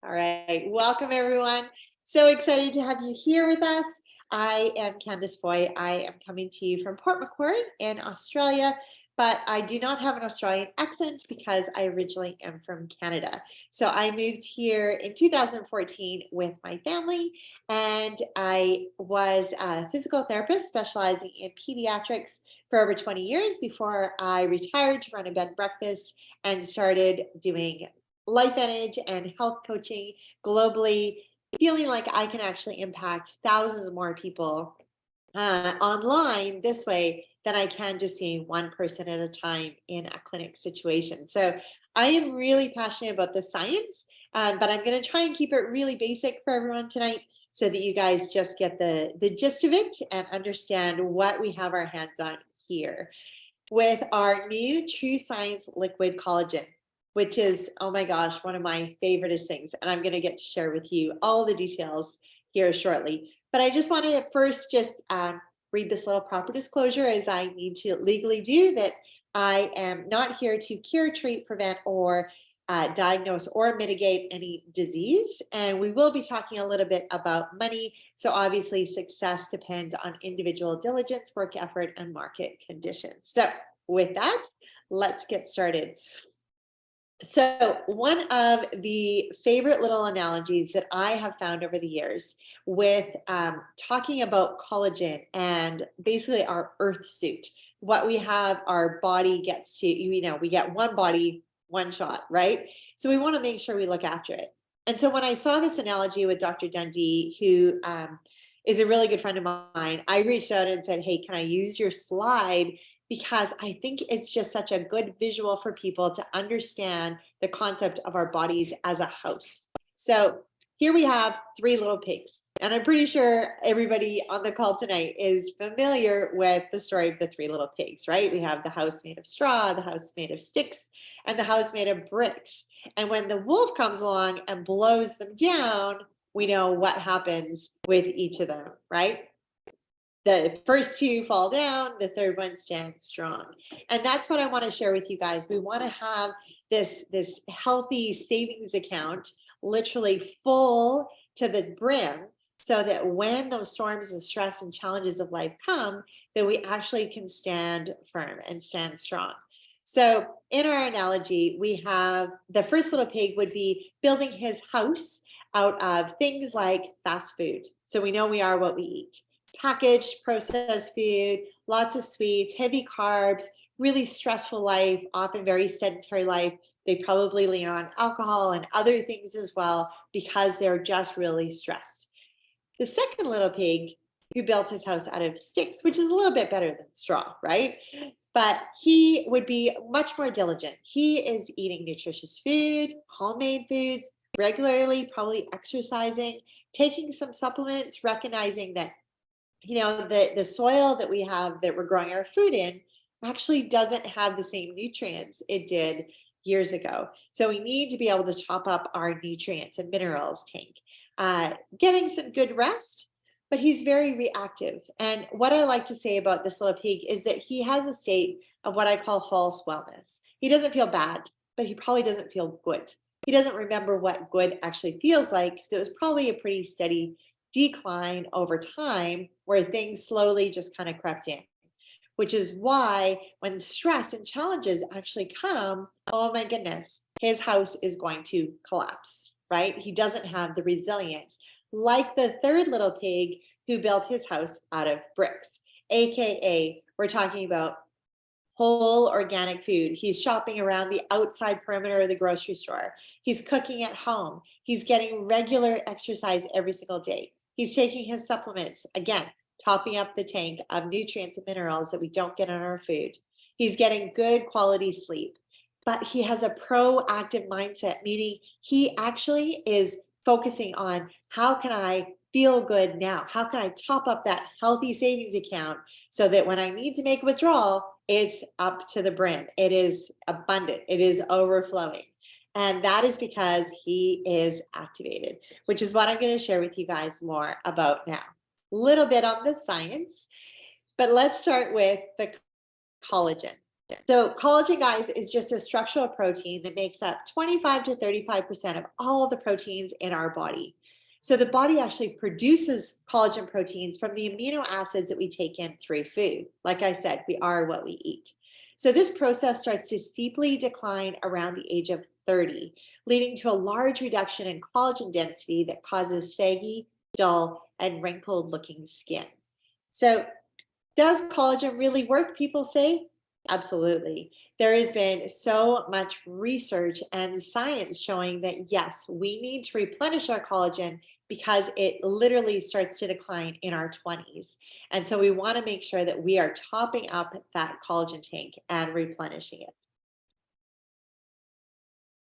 All right, welcome everyone. So excited to have you here with us. I am Candice Foy. I am coming to you from Port Macquarie in Australia, but I do not have an Australian accent because I originally am from Canada. So I moved here in 2014 with my family, and I was a physical therapist specializing in pediatrics for over 20 years before I retired to run a bed and breakfast and started doing life edge and health coaching globally, feeling like I can actually impact thousands more people online this way than I can just seeing one person at a time in a clinic situation. So I am really passionate about the science, but I'm going to try and keep it really basic for everyone tonight so that you guys just get the gist of it and understand what we have our hands on here with our new True Science Liquid Collagen, which is, oh my gosh, one of my favoriteest things. And I'm going to get to share with you all the details here shortly. But I just want to first just read this little proper disclosure, as I need to legally do, that I am not here to cure, treat, prevent, or diagnose or mitigate any disease. And we will be talking a little bit about money. So obviously success depends on individual diligence, work effort, and market conditions. So with that, let's get started. So one of the favorite little analogies that I have found over the years with talking about collagen and basically our earth suit, what we have, our body gets to, we get one body, one shot, right? So we want to make sure we look after it. And so when I saw this analogy with Dr. Dundee, who is a really good friend of mine, I reached out and said, hey, can I use your slide? Because I think it's just such a good visual for people to understand the concept of our bodies as a house. So here we have three little pigs. And I'm pretty sure everybody on the call tonight is familiar with the story of the three little pigs, right? We have the house made of straw, the house made of sticks, and the house made of bricks. And when the wolf comes along and blows them down, we know what happens with each of them, right? The first two fall down, the third one stands strong. And that's what I want to share with you guys. We want to have this healthy savings account literally full to the brim, so that when those storms and stress and challenges of life come, that we actually can stand firm and stand strong. So in our analogy, we have the first little pig would be building his house out of things like fast food. So we know we are what we eat. Packaged, processed food, lots of sweets, heavy carbs, really stressful life, often very sedentary life. They probably lean on alcohol and other things as well because they're just really stressed. The second little pig, who built his house out of sticks, which is a little bit better than straw, right? But he would be much more diligent. He is eating nutritious food, homemade foods, regularly, probably exercising, taking some supplements, recognizing that the soil that we have that we're growing our food in actually doesn't have the same nutrients it did years ago. So we need to be able to top up our nutrients and minerals tank. Getting some good rest, but he's very reactive. And what I like to say about this little pig is that he has a state of what I call false wellness. He doesn't feel bad, but he probably doesn't feel good. He doesn't remember what good actually feels like, because it was probably a pretty steady decline over time where things slowly just kind of crept in, which is why when stress and challenges actually come, oh my goodness, his house is going to collapse, right? He doesn't have the resilience like the third little pig who built his house out of bricks, AKA we're talking about whole organic food. He's shopping around the outside perimeter of the grocery store. He's cooking at home. He's getting regular exercise every single day. He's taking his supplements, again, topping up the tank of nutrients and minerals that we don't get in our food. He's getting good quality sleep, but he has a proactive mindset, meaning he actually is focusing on how can I feel good now? How can I top up that healthy savings account so that when I need to make a withdrawal, it's up to the brim. It is abundant. It is overflowing. And that is because he is activated, which is what I'm going to share with you guys more about now. A little bit on the science, but let's start with the collagen. So collagen, guys, is just a structural protein that makes up 25 to 35% of all of the proteins in our body. So the body actually produces collagen proteins from the amino acids that we take in through food. Like I said, we are what we eat. So this process starts to steeply decline around the age of 30, leading to a large reduction in collagen density that causes saggy, dull, and wrinkled looking skin. So does collagen really work, people say? Absolutely. There has been so much research and science showing that yes, we need to replenish our collagen because it literally starts to decline in our 20s. And so we want to make sure that we are topping up that collagen tank and replenishing it,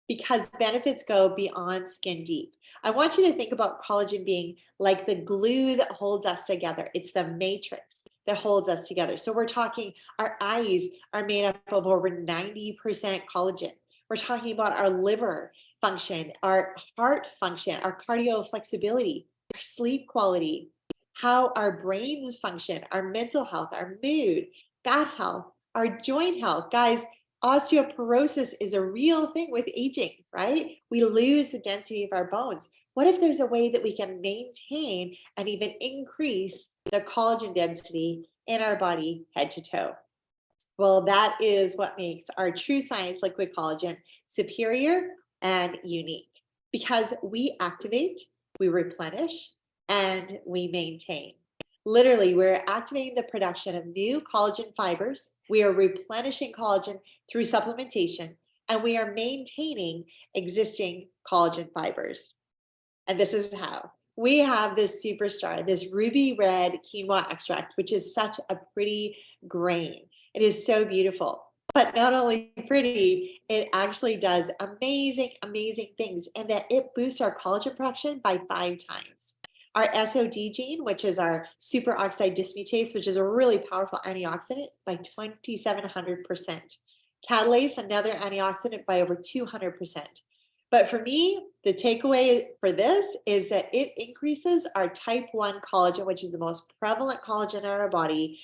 because benefits go beyond skin deep. I want you to think about collagen being like the glue that holds us together. It's the matrix that holds us together. So we're talking, our eyes are made up of over 90% collagen. We're talking about our liver function, our heart function, our cardio flexibility, our sleep quality, how our brains function, our mental health, our mood, gut health, our joint health. Guys, osteoporosis is a real thing with aging, right? We lose the density of our bones. What if there's a way that we can maintain and even increase the collagen density in our body head to toe? Well, that is what makes our True Science Liquid Collagen superior and unique, because we activate, we replenish, and we maintain. Literally, we're activating the production of new collagen fibers. We are replenishing collagen through supplementation, and we are maintaining existing collagen fibers. And this is how. We have this superstar, this ruby red quinoa extract, which is such a pretty grain. It is so beautiful. But not only pretty, it actually does amazing, amazing things, and that it boosts our collagen production by 5 times. Our SOD gene, which is our superoxide dismutase, which is a really powerful antioxidant, by 2,700%. Catalase, another antioxidant, by over 200%. But for me, the takeaway for this is that it increases our type 1 collagen, which is the most prevalent collagen in our body.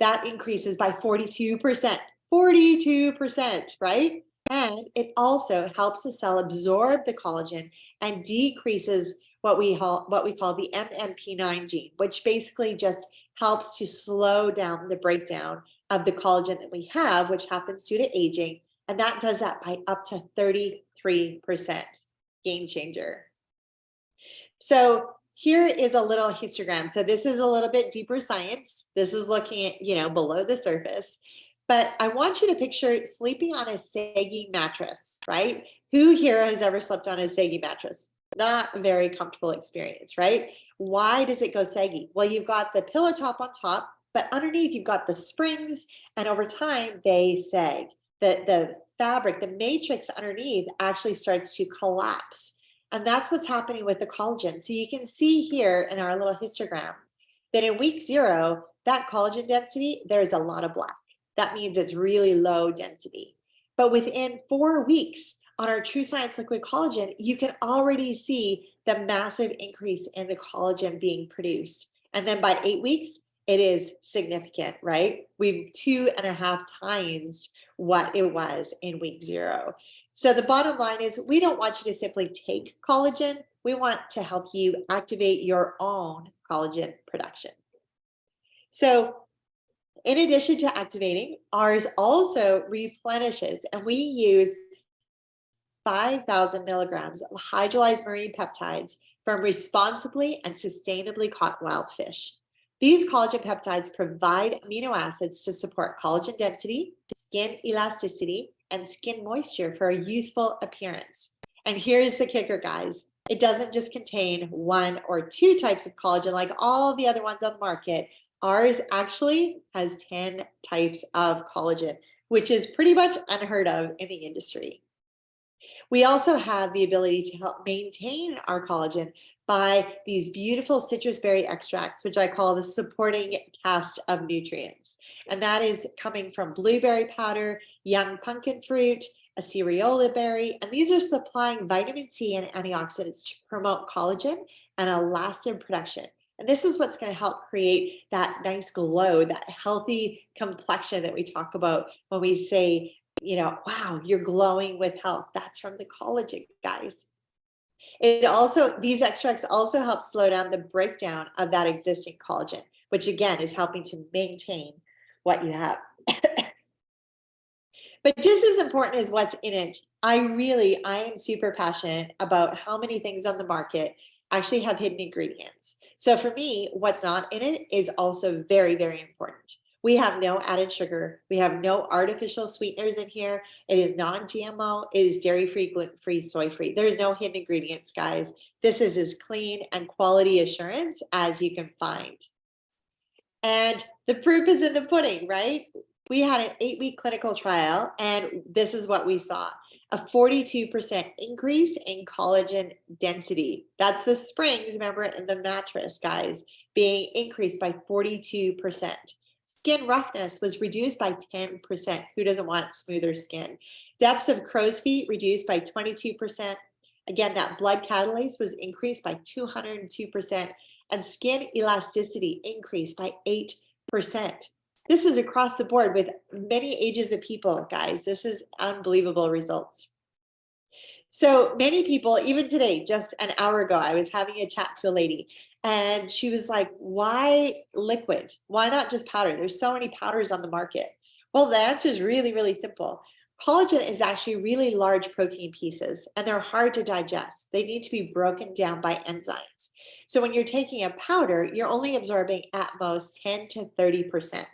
That increases by 42%. 42%, right? And it also helps the cell absorb the collagen and decreases what we call the MMP9 gene, which basically just helps to slow down the breakdown of the collagen that we have, which happens due to aging. And that does that by up to 33%. Game changer. So here is a little histogram. So this is a little bit deeper science. This is looking at, below the surface. But I want you to picture sleeping on a saggy mattress, right? Who here has ever slept on a saggy mattress? Not a very comfortable experience, right? Why does it go saggy? Well, you've got the pillow top on top, but underneath you've got the springs, and over time they sag. The fabric, the matrix underneath actually starts to collapse. And that's what's happening with the collagen. So you can see here in our little histogram that in week 0, that collagen density, there's a lot of black. That means it's really low density. But within 4 weeks on our True Science Liquid Collagen, you can already see the massive increase in the collagen being produced. And then by 8 weeks, it is significant, right? We've 2.5 times what it was in week 0. So the bottom line is, we don't want you to simply take collagen. We want to help you activate your own collagen production. So in addition to activating, ours also replenishes, and we use 5,000 milligrams of hydrolyzed marine peptides from responsibly and sustainably caught wild fish. These collagen peptides provide amino acids to support collagen density, skin elasticity, and skin moisture for a youthful appearance. And here's the kicker, guys. It doesn't just contain 1 or 2 types of collagen like all the other ones on the market. Ours actually has 10 types of collagen, which is pretty much unheard of in the industry. We also have the ability to help maintain our collagen by these beautiful citrus berry extracts, which I call the supporting cast of nutrients. And that is coming from blueberry powder, young pumpkin fruit, a cereola berry, and these are supplying vitamin C and antioxidants to promote collagen and elastin production. And this is what's going to help create that nice glow, that healthy complexion that we talk about when we say, wow, you're glowing with health. That's from the collagen, guys. These extracts also help slow down the breakdown of that existing collagen, which again is helping to maintain what you have. But just as important as what's in it, I am super passionate about how many things on the market actually have hidden ingredients. So for me, what's not in it is also very, very important. We have no added sugar. We have no artificial sweeteners in here. It is non-GMO. It is dairy-free, gluten-free, soy-free. There's no hidden ingredients, guys. This is as clean and quality assurance as you can find. And the proof is in the pudding, right? We had an 8-week clinical trial, and this is what we saw. A 42% increase in collagen density. That's the springs, remember, in the mattress, guys, being increased by 42%. Skin roughness was reduced by 10%. Who doesn't want smoother skin? Depths of crow's feet reduced by 22%. Again, that blood catalase was increased by 202%, and skin elasticity increased by 8%. This is across the board with many ages of people, guys. This is unbelievable results. So many people, even today, just an hour ago, I was having a chat to a lady and she was like, why liquid? Why not just powder? There's so many powders on the market. Well, the answer is really, really simple. Collagen is actually really large protein pieces and they're hard to digest. They need to be broken down by enzymes. So when you're taking a powder, you're only absorbing at most 10 to 30%.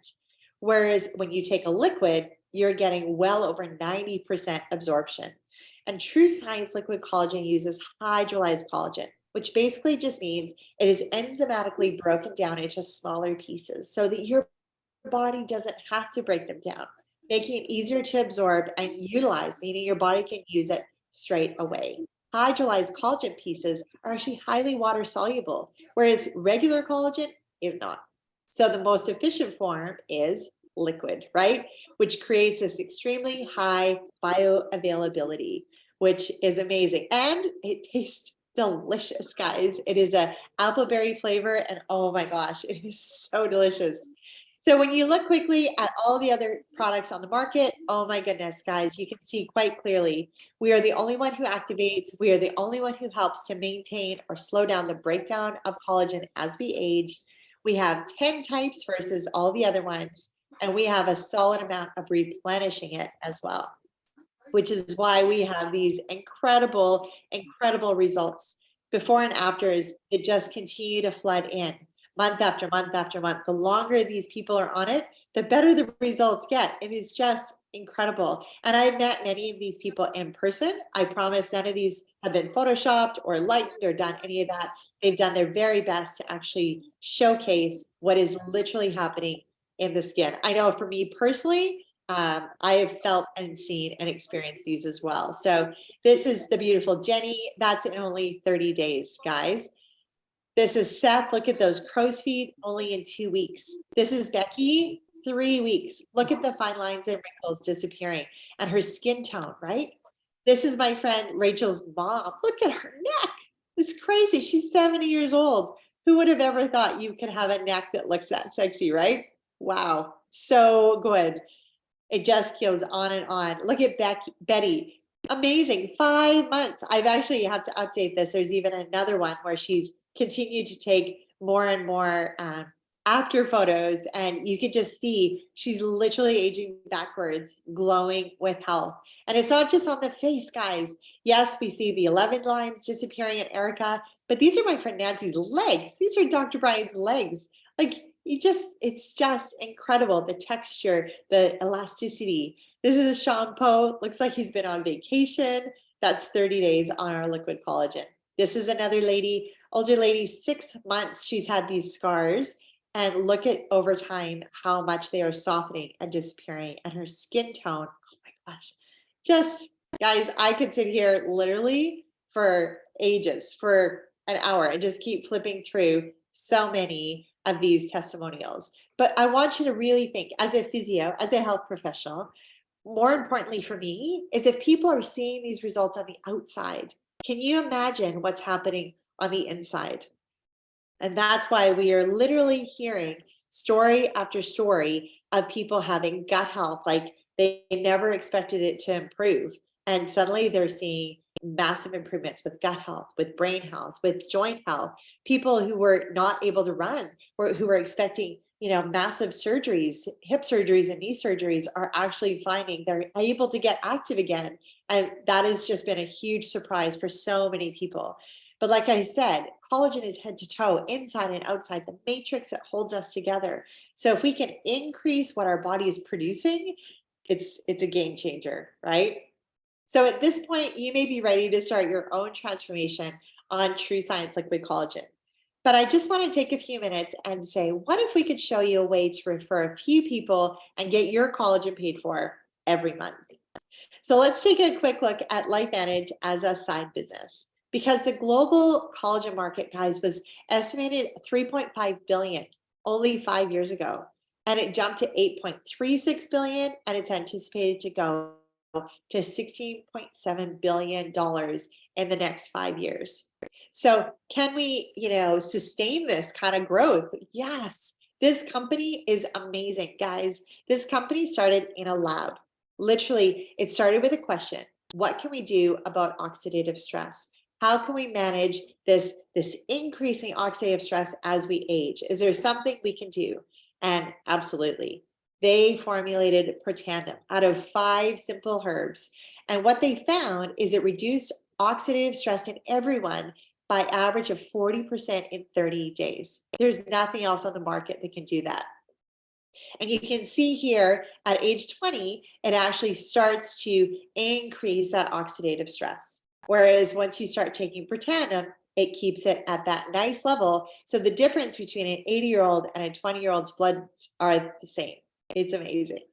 Whereas when you take a liquid, you're getting well over 90% absorption. And True Science Liquid Collagen uses hydrolyzed collagen, which basically just means it is enzymatically broken down into smaller pieces so that your body doesn't have to break them down, making it easier to absorb and utilize, meaning your body can use it straight away. Hydrolyzed collagen pieces are actually highly water soluble, whereas regular collagen is not. So the most efficient form is liquid, right? Which creates this extremely high bioavailability, which is amazing. And it tastes delicious, guys. It is a appleberry flavor and oh my gosh, it is so delicious. So when you look quickly at all the other products on the market, oh my goodness, guys, you can see quite clearly, we are the only one who activates, we are the only one who helps to maintain or slow down the breakdown of collagen as we age. We have 10 types versus all the other ones, and we have a solid amount of replenishing it as well, which is why we have these incredible, incredible results. Before and afters, it just continue to flood in month after month after month. The longer these people are on it, the better the results get. It is just incredible. And I've met many of these people in person. I promise none of these have been photoshopped or lightened or done any of that. They've done their very best to actually showcase what is literally happening in the skin. I know for me personally, I have felt and seen and experienced these as well. So this is the beautiful Jenny. That's in only 30 days, guys. This is Seth. Look at those crow's feet, only in 2 weeks. This is Becky, 3 weeks. Look at the fine lines and wrinkles disappearing and her skin tone, right? This is my friend Rachel's mom. Look at her neck. It's crazy. She's 70 years old. Who would have ever thought you could have a neck that looks that sexy, right? Wow, so good. It just goes on and on. Look at Betty. Amazing. 5 months. I've actually have to update this. There's even another one where she's continued to take more and more after photos. And you can just see she's literally aging backwards, glowing with health. And it's not just on the face, guys. Yes, we see the 11 lines disappearing in Erica, but these are my friend Nancy's legs. These are Dr. Brian's legs. Like, it's just incredible. The texture, the elasticity. This is a shampoo. Looks like he's been on vacation. That's 30 days on our liquid collagen. This is another lady, older lady, 6 months. She's had these scars. And look at over time how much they are softening and disappearing. And her skin tone, oh my gosh. Just, guys, I could sit here literally for ages, for an hour, and just keep flipping through so many of these testimonials. But I want you to really think, as a physio, as a health professional, more importantly for me, is if people are seeing these results on the outside, can you imagine what's happening on the inside? And that's why we are literally hearing story after story of people having gut health, like they never expected it to improve. And suddenly they're seeing massive improvements with gut health, with brain health, with joint health. People who were not able to run, or who were expecting, massive surgeries, hip surgeries and knee surgeries, are actually finding they're able to get active again. And that has just been a huge surprise for so many people. But like I said, collagen is head to toe, inside and outside, the matrix that holds us together. So if we can increase what our body is producing, it's a game changer, right? So at this point, you may be ready to start your own transformation on True Science Liquid Collagen. But I just want to take a few minutes and say, what if we could show you a way to refer a few people and get your collagen paid for every month? So let's take a quick look at LifeVantage as a side business, because the global collagen market, guys, was estimated 3.5 billion only 5 years ago, and it jumped to 8.36 billion, and it's anticipated to go to $16.7 billion in the next 5 years. So can we, sustain this kind of growth? Yes. This company is amazing, guys. This company started in a lab. Literally, it started with a question: what can we do about oxidative stress? How can we manage this increasing oxidative stress as we age? Is there something we can do? And absolutely, they formulated Protandim out of 5 simple herbs. And what they found is it reduced oxidative stress in everyone by average of 40% in 30 days. There's nothing else on the market that can do that. And you can see here at age 20, it actually starts to increase that oxidative stress. Whereas once you start taking Protandim, it keeps it at that nice level. So the difference between an 80-year-old and a 20-year-old's bloods are the same. It's amazing.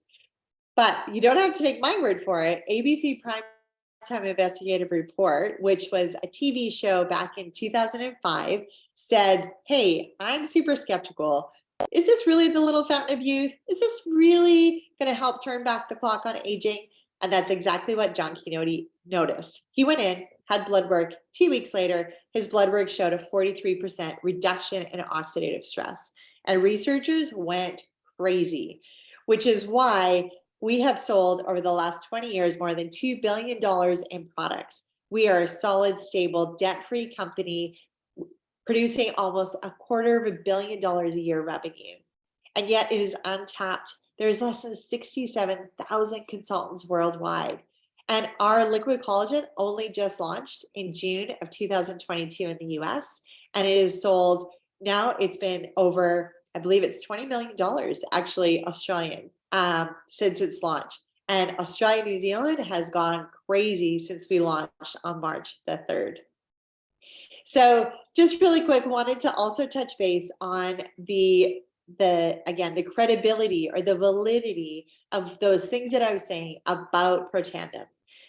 But you don't have to take my word for it. ABC Primetime Investigative Report, which was a TV show back in 2005, said, hey, I'm super skeptical. Is this really the little fountain of youth? Is this really going to help turn back the clock on aging? And that's exactly what John Quixote noticed. He went in, had blood work. 2 weeks later, his blood work showed a 43% reduction in oxidative stress. And researchers went crazy, which is why we have sold over the last 20 years more than $2 billion in products. We are a solid, stable, debt-free company producing almost $250 million a year revenue. And yet it is untapped. There's less than 67,000 consultants worldwide. And our liquid collagen only just launched in June of 2022 in the US. And it is sold, now it's been over, I believe it's $20 million, actually Australian, since its launch. And Australia, New Zealand has gone crazy since we launched on March the 3rd. So just really quick, wanted to also touch base on the credibility or the validity of those things that I was saying about Protandim.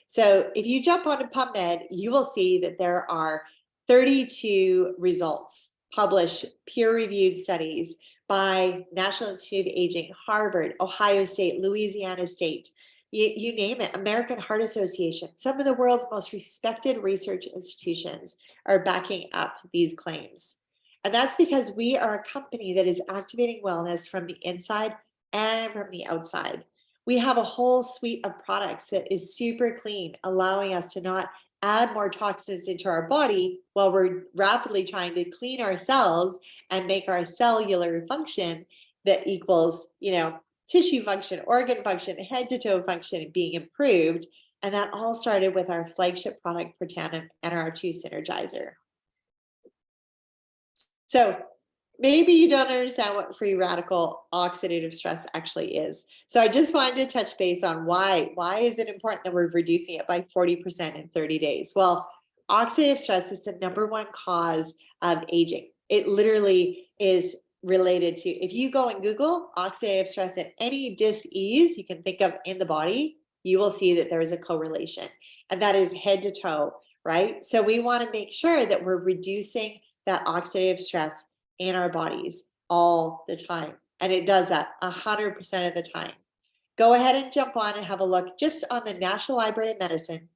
So if you jump onto PubMed, you will see that there are 32 results published, peer-reviewed studies by National Institute of Aging, Harvard, Ohio State, Louisiana State, you name it, American Heart Association. Some of the world's most respected research institutions are backing up these claims. And that's because we are a company that is activating wellness from the inside and from the outside. We have a whole suite of products that is super clean, allowing us to not add more toxins into our body while we're rapidly trying to clean our cells and make our cellular function that equals, tissue function, organ function, head to toe function being improved. And that all started with our flagship product, Protandim, and our 2 synergizer. So maybe you don't understand what free radical oxidative stress actually is. So I just wanted to touch base on why is it important that we're reducing it by 40% in 30 days? Well, oxidative stress is the #1 cause of aging. It literally is related to, if you go and Google oxidative stress and any dis-ease you can think of in the body, you will see that there is a correlation, and that is head to toe, right? So we want to make sure that we're reducing that oxidative stress in our bodies all the time. And it does that 100% of the time. Go ahead and jump on and have a look just on the National Library of Medicine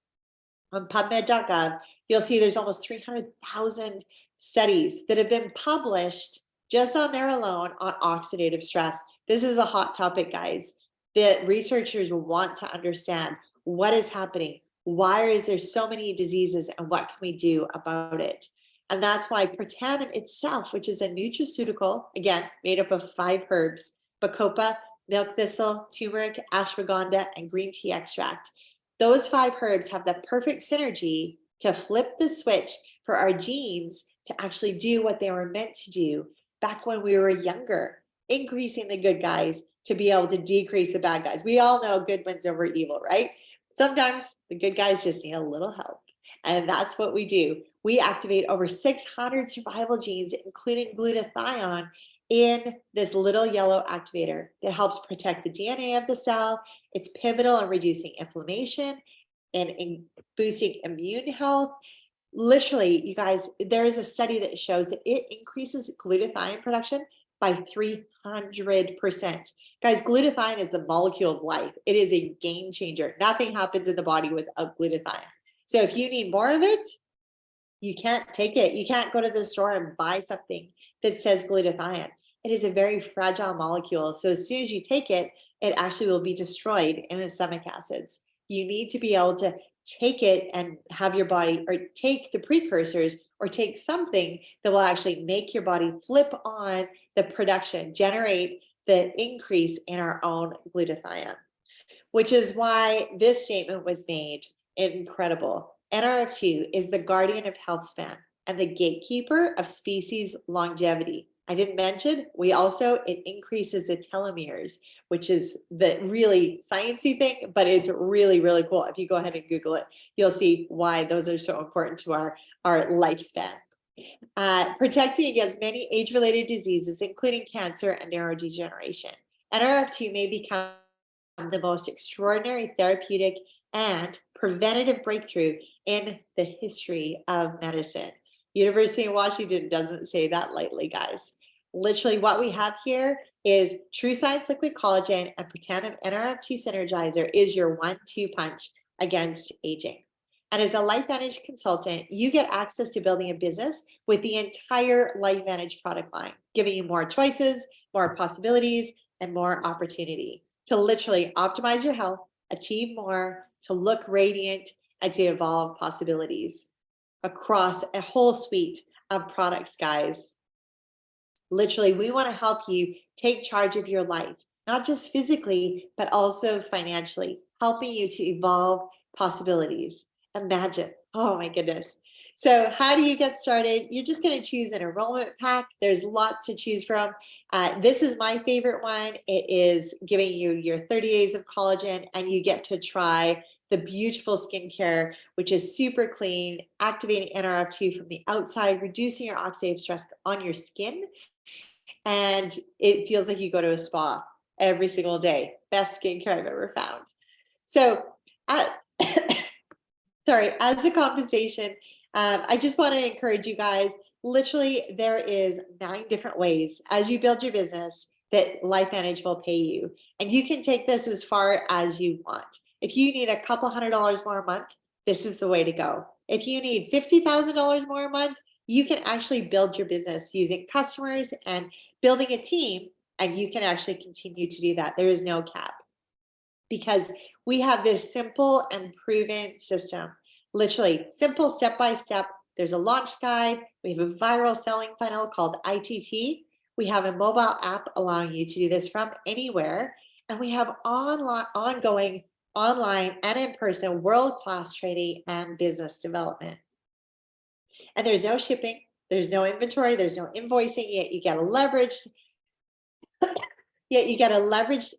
on PubMed.gov. You'll see there's almost 300,000 studies that have been published just on there alone on oxidative stress. This is a hot topic, guys, that researchers want to understand what is happening. Why is there so many diseases and what can we do about it? And that's why Protandim itself, which is a nutraceutical, again, made up of 5 herbs, bacopa, milk thistle, turmeric, ashwagandha, and green tea extract. Those 5 herbs have the perfect synergy to flip the switch for our genes to actually do what they were meant to do back when we were younger, increasing the good guys to be able to decrease the bad guys. We all know good wins over evil, right? Sometimes the good guys just need a little help. And that's what we do. We activate over 600 survival genes, including glutathione, in this little yellow activator that helps protect the DNA of the cell. It's pivotal in reducing inflammation and in boosting immune health. Literally, you guys, there is a study that shows that it increases glutathione production by 300%. Guys, glutathione is the molecule of life. It is a game changer. Nothing happens in the body without glutathione. So if you need more of it, you can't take it. You can't go to the store and buy something that says glutathione. It is a very fragile molecule. So as soon as you take it, it actually will be destroyed in the stomach acids. You need to be able to take it and have your body, or take the precursors, or take something that will actually make your body flip on the production, generate the increase in our own glutathione, which is why this statement was made. Incredible. NRF2 is the guardian of health span and the gatekeeper of species longevity. I didn't mention, it increases the telomeres, which is the really sciencey thing, but it's really, really cool. If you go ahead and Google it, you'll see why those are so important to our lifespan. Protecting against many age-related diseases, including cancer and neurodegeneration. NRF2 may become the most extraordinary therapeutic and preventative breakthrough in the history of medicine. University of Washington doesn't say that lightly, guys. Literally what we have here is True Science Liquid Collagen and Protandim NRF2 Synergizer is your 1-2 punch against aging. And as a LifeVantage consultant, you get access to building a business with the entire LifeVantage product line, giving you more choices, more possibilities, and more opportunity to literally optimize your health, achieve more, to look radiant, and to evolve possibilities across a whole suite of products, guys. Literally, we want to help you take charge of your life, not just physically, but also financially, helping you to evolve possibilities. Imagine, oh my goodness. So how do you get started? You're just going to choose an enrollment pack. There's lots to choose from. This is my favorite one. It is giving you your 30 days of collagen, and you get to try the beautiful skincare, which is super clean, activating NRF2 from the outside, reducing your oxidative stress on your skin. And it feels like you go to a spa every single day. Best skincare I've ever found. So, sorry, as a compensation, I just want to encourage you guys, literally there is 9 different ways as you build your business that LifeVantage will pay you. And you can take this as far as you want. If you need a couple $100 more a month, this is the way to go. If you need $50,000 more a month, you can actually build your business using customers and building a team, and you can actually continue to do that. There is no cap because we have this simple and proven system, literally simple step-by-step. There's a launch guide. We have a viral selling funnel called ITT. We have a mobile app allowing you to do this from anywhere. And we have ongoing online and in-person world-class training and business development. And there's no shipping, there's no inventory, there's no invoicing, yet you get a leveraged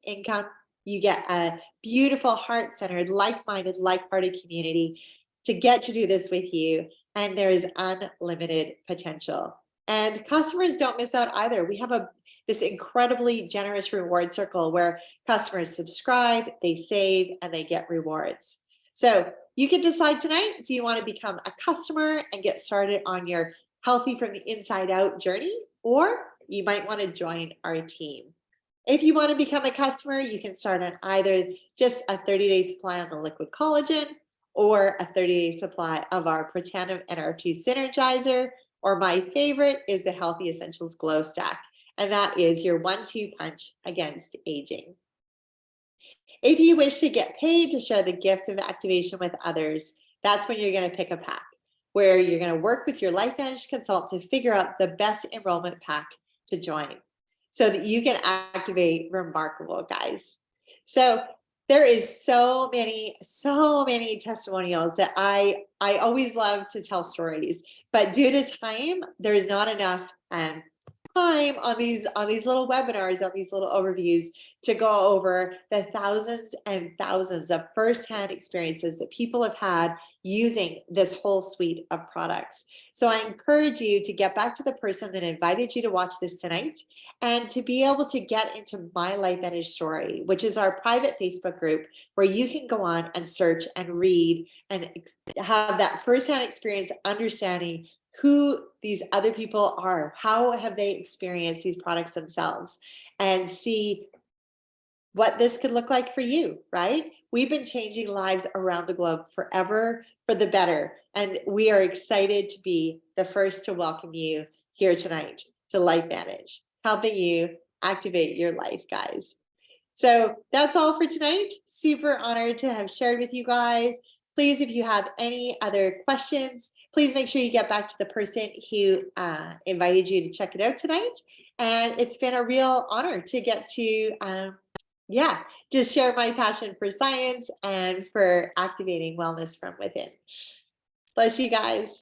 income. You get a beautiful, heart-centered, like-minded, like-hearted community to get to do this with you. And there is unlimited potential. And customers don't miss out either. We have this incredibly generous reward circle where customers subscribe, they save, and they get rewards. So you can decide tonight, do you want to become a customer and get started on your healthy from the inside out journey? Or you might want to join our team. If you want to become a customer, you can start on either just a 30-day supply on the liquid collagen or a 30-day supply of our Protandim NRF2 Synergizer, or my favorite is the Healthy Essentials Glow Stack, and that is your 1-2 punch against aging. If you wish to get paid to share the gift of activation with others, that's when you're going to pick a pack where you're going to work with your LifeVantage consultant to figure out the best enrollment pack to join so that you can activate remarkable, guys. So there is so many testimonials that I always love to tell stories, but due to time, there's not enough time on these little webinars, on these little overviews to go over the thousands and thousands of firsthand experiences that people have had using this whole suite of products. So I encourage you to get back to the person that invited you to watch this tonight and to be able to get into My LifeVantage Story, which is our private Facebook group where you can go on and search and read and have that firsthand experience understanding who these other people are, how have they experienced these products themselves, and see what this could look like for you, right? We've been changing lives around the globe forever for the better, and we are excited to be the first to welcome you here tonight to LifeVantage, helping you activate your life, guys. So that's all for tonight. Super honored to have shared with you guys. Please, if you have any other questions, please make sure you get back to the person who invited you to check it out tonight. And it's been a real honor to get to, just share my passion for science and for activating wellness from within. Bless you guys.